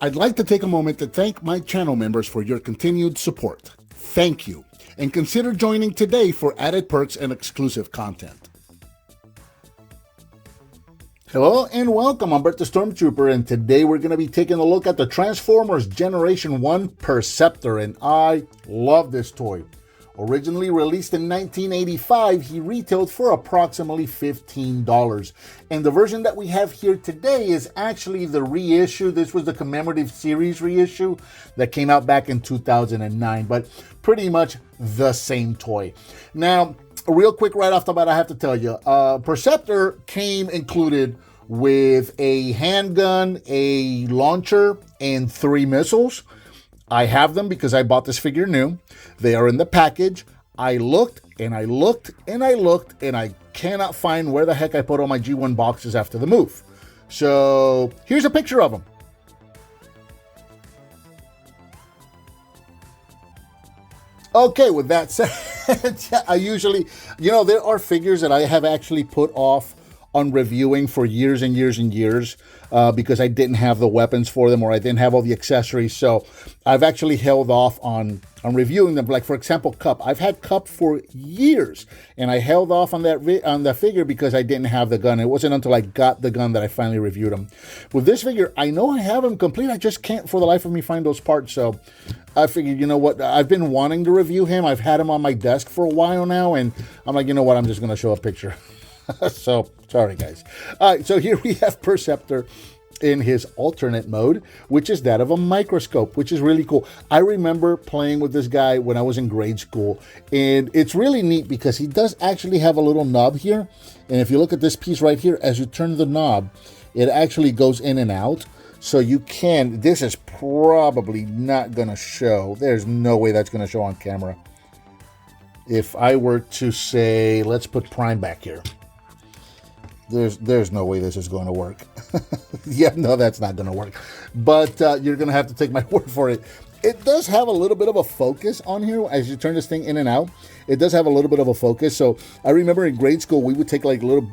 I'd like to take a moment to thank my channel members for your continued support. Thank you, and consider joining today for added perks and exclusive content. Hello and welcome, I'm Bert the Stormtrooper, and today we're going to be taking a look at the Transformers Generation 1 PERCEPTOR, and I love this toy. Originally released in 1985, he retailed for approximately $15. And the version that we have here today is actually the reissue. This was the commemorative series reissue that came out back in 2009, but pretty much the same toy. Now, real quick right off the bat, I have to tell you, PERCEPTOR came included with a handgun, a launcher, and 3 missiles. I have them because I bought this figure new. They are in the package. I looked and I looked and I looked and I cannot find where the heck I put all my G1 boxes after the move. So here's a picture of them. Okay, with that said, I usually, there are figures that I have actually put off on reviewing for years and years and years because I didn't have the weapons for them or I didn't have all the accessories. So I've actually held off on reviewing them. Like, for example, Cup. I've had Cup for years and I held off on that figure because I didn't have the gun. It wasn't until I got the gun that I finally reviewed him. With this figure, I know I have him complete. I just can't for the life of me find those parts. So I figured, you know what? I've been wanting to review him. I've had him on my desk for a while now. And I'm like, you know what? I'm just going to show a picture. So, sorry guys. All right, so here we have PERCEPTOR in his alternate mode, which is that of a microscope, which is really cool. I remember playing with this guy when I was in grade school, and it's really neat because he does actually have a little knob here. And if you look at this piece right here, as you turn the knob, it actually goes in and out. So you can, this is probably not going to show. There's no way that's going to show on camera. If I were to say, let's put Prime back here. There's no way this is going to work. Yeah, no, that's not going to work. But you're going to have to take my word for it. It does have a little bit of a focus on here. As you turn this thing in and out, it does have a little bit of a focus. So I remember in grade school, we would take like little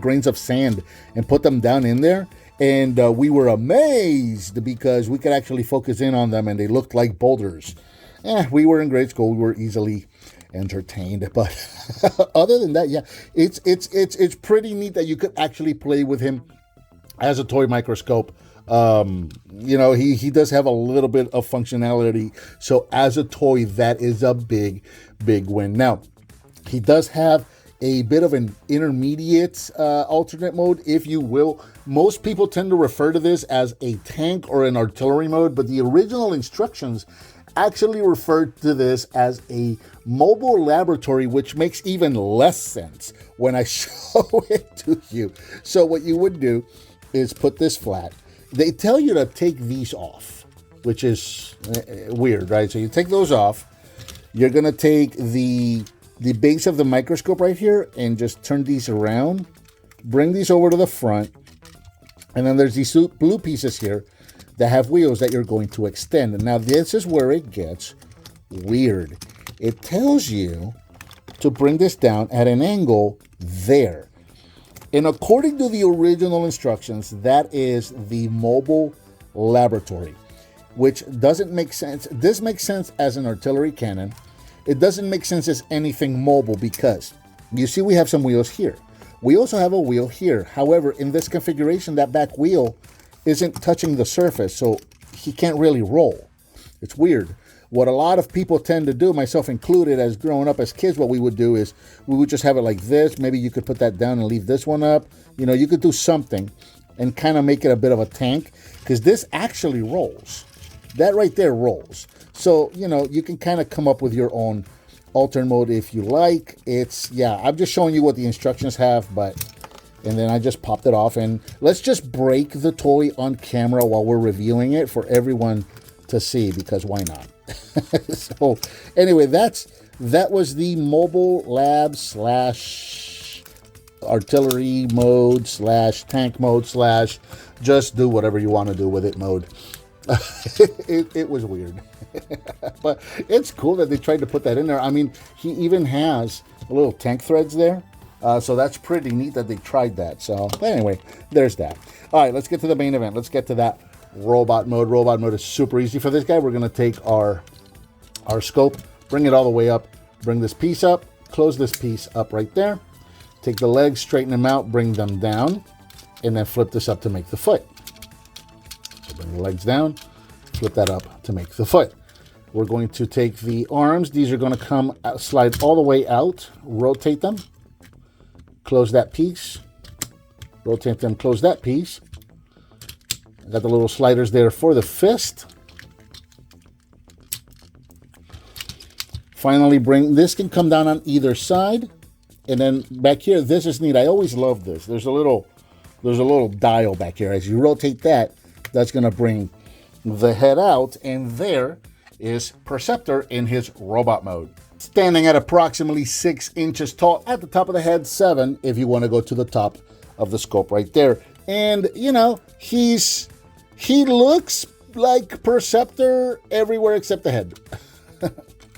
grains of sand and put them down in there. And we were amazed because we could actually focus in on them and they looked like boulders. We were in grade school. We were easily entertained, but other than that, yeah, it's pretty neat that you could actually play with him as a toy microscope. He does have a little bit of functionality, so as a toy, that is a big win. Now, he does have a bit of an intermediate alternate mode, if you will. Most people tend to refer to this as a tank or an artillery mode, but the original instructions actually referred to this as a mobile laboratory, which makes even less sense when I show it to you. So what you would do is put this flat. They tell you to take these off, which is weird, right? So you take those off. You're going to take the base of the microscope right here and just turn these around. Bring these over to the front. And then there's these blue pieces here that have wheels that you're going to extend. And now this is where it gets weird. It tells you to bring this down at an angle there. And according to the original instructions, that is the mobile laboratory, which doesn't make sense. This makes sense as an artillery cannon. It doesn't make sense as anything mobile because you see we have some wheels here. We also have a wheel here. However, in this configuration, that back wheel isn't touching the surface, so he can't really roll. It's weird. What a lot of people tend to do, myself included, as growing up as kids, what we would do is we would just have it like this. Maybe you could put that down and leave this one up. You could do something and kind of make it a bit of a tank because this actually rolls. That right there rolls. So, you can kind of come up with your own alternate mode if you like. I'm just showing you what the instructions have, and then I just popped it off, and let's just break the toy on camera while we're reviewing it for everyone to see, because why not? So anyway, that was the mobile lab / artillery mode / tank mode / just do whatever you want to do with it mode. It was weird. But it's cool that they tried to put that in there. I mean, he even has a little tank threads there. So that's pretty neat that they tried that. So, but anyway, there's that. All right, let's get to the main event. Let's get to that robot mode. Robot mode is super easy for this guy. We're going to take our scope, bring it all the way up, bring this piece up, close this piece up right there. Take the legs, straighten them out, bring them down, and then flip this up to make the foot. So bring the legs down, flip that up to make the foot. We're going to take the arms. These are going to come out, slide all the way out, rotate them, close that piece, rotate them, close that piece. I got the little sliders there for the fist. Finally, this can come down on either side. And then back here, this is neat. I always love this. There's a little dial back here. As you rotate that, that's going to bring the head out. And there is Perceptor in his robot mode. Standing at approximately 6 inches tall. At the top of the head, 7 if you want to go to the top of the scope right there. And, you know, he looks like Perceptor everywhere except the head.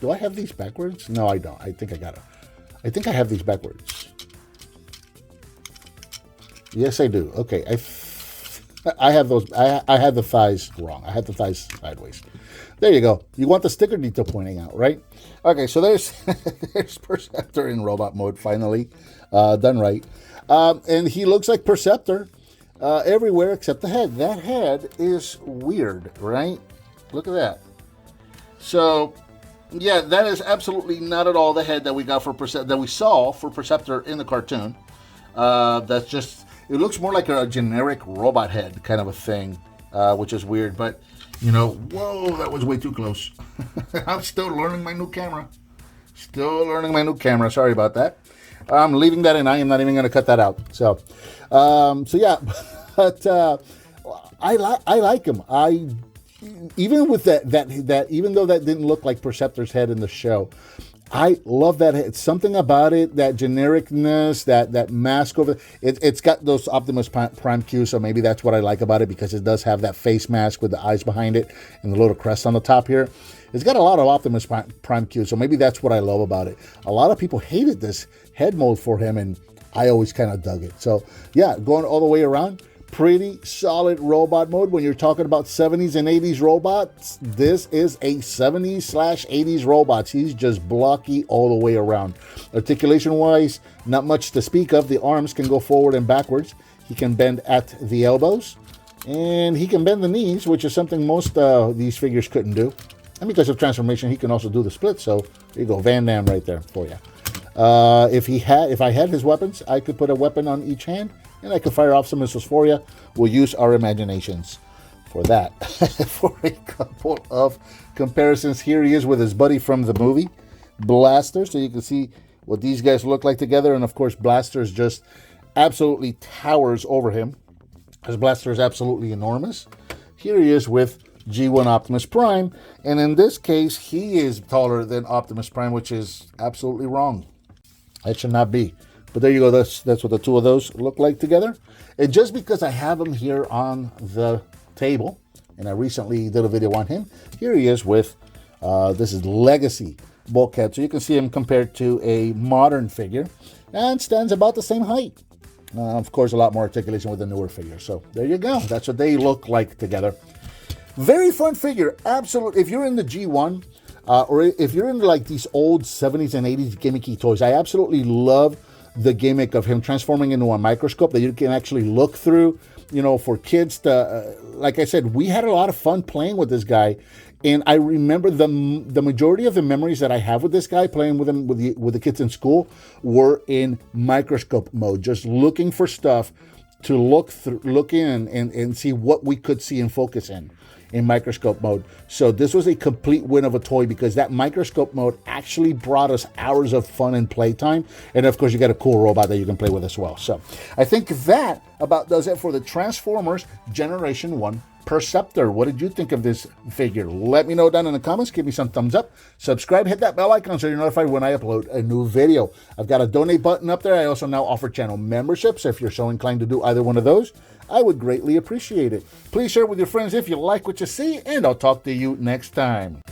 Do I have these backwards? No, I don't. I think I got it. I think I have these backwards. Yes, I do. Okay, I have those. I had the thighs wrong. I had the thighs sideways. There you go. You want the sticker detail pointing out, right? Okay, so there's Perceptor in robot mode finally, done right, and he looks like Perceptor everywhere except the head. That head is weird, right? Look at that. So. Yeah, that is absolutely not at all the head that we got for that we saw for Perceptor in the cartoon. That's just, it looks more like a generic robot head kind of a thing, which is weird. But, you know, whoa, that was way too close. I'm still learning my new camera. Sorry about that. I'm leaving that in. I am not even going to cut that out. So yeah, but I like him. Even with that, even though that didn't look like Perceptor's head in the show, I love that head. Something about it, that genericness, that mask over it's got those Optimus Prime cues, so maybe that's what I like about it, because it does have that face mask with the eyes behind it and the little crest on the top here. It's got a lot of Optimus Prime cues, so maybe that's what I love about it. A lot of people hated this head mold for him, and I always kind of dug it. So yeah, going all the way around, pretty solid robot mode. When you're talking about 70s and 80s robots, this is a 70s/80s robot. He's just blocky all the way around. Articulation wise, not much to speak of. The arms can go forward and backwards. He can bend at the elbows, and he can bend the knees, which is something most these figures couldn't do. And because of transformation, he can also do the split. So there you go, Van Damme right there for you. If I had his weapons, I could put a weapon on each hand, and I could fire off some missiles for you. We'll use our imaginations for that. For a couple of comparisons, here he is with his buddy from the movie, Blaster. So you can see what these guys look like together. And of course, Blaster just absolutely towers over him, because Blaster is absolutely enormous. Here he is with G1 Optimus Prime. And in this case, he is taller than Optimus Prime, which is absolutely wrong. That should not be. But there you go. That's what the two of those look like together. And just because I have him here on the table, and I recently did a video on him, here he is with, this is Legacy Bulkhead. So you can see him compared to a modern figure, and stands about the same height. Of course, a lot more articulation with the newer figure. So there you go. That's what they look like together. Very fun figure. Absolutely. If you're in the G1, or if you're into like these old 70s and 80s gimmicky toys, I absolutely love the gimmick of him transforming into a microscope that you can actually look through, you know, for kids to, like I said, we had a lot of fun playing with this guy. And I remember the majority of the memories that I have with this guy, playing with him with the kids in school, were in microscope mode, just looking for stuff to look in and see what we could see and focus in microscope mode. So this was a complete win of a toy, because that microscope mode actually brought us hours of fun and playtime. And of course, you got a cool robot that you can play with as well. So I think that about does it for the Transformers Generation 1 Perceptor. What did you think of this figure? Let me know down in the comments. Give me some thumbs up. Subscribe, hit that bell icon so you're notified when I upload a new video. I've got a donate button up there. I also now offer channel memberships. If you're so inclined to do either one of those, I would greatly appreciate it. Please share it with your friends if you like what you see, and I'll talk to you next time.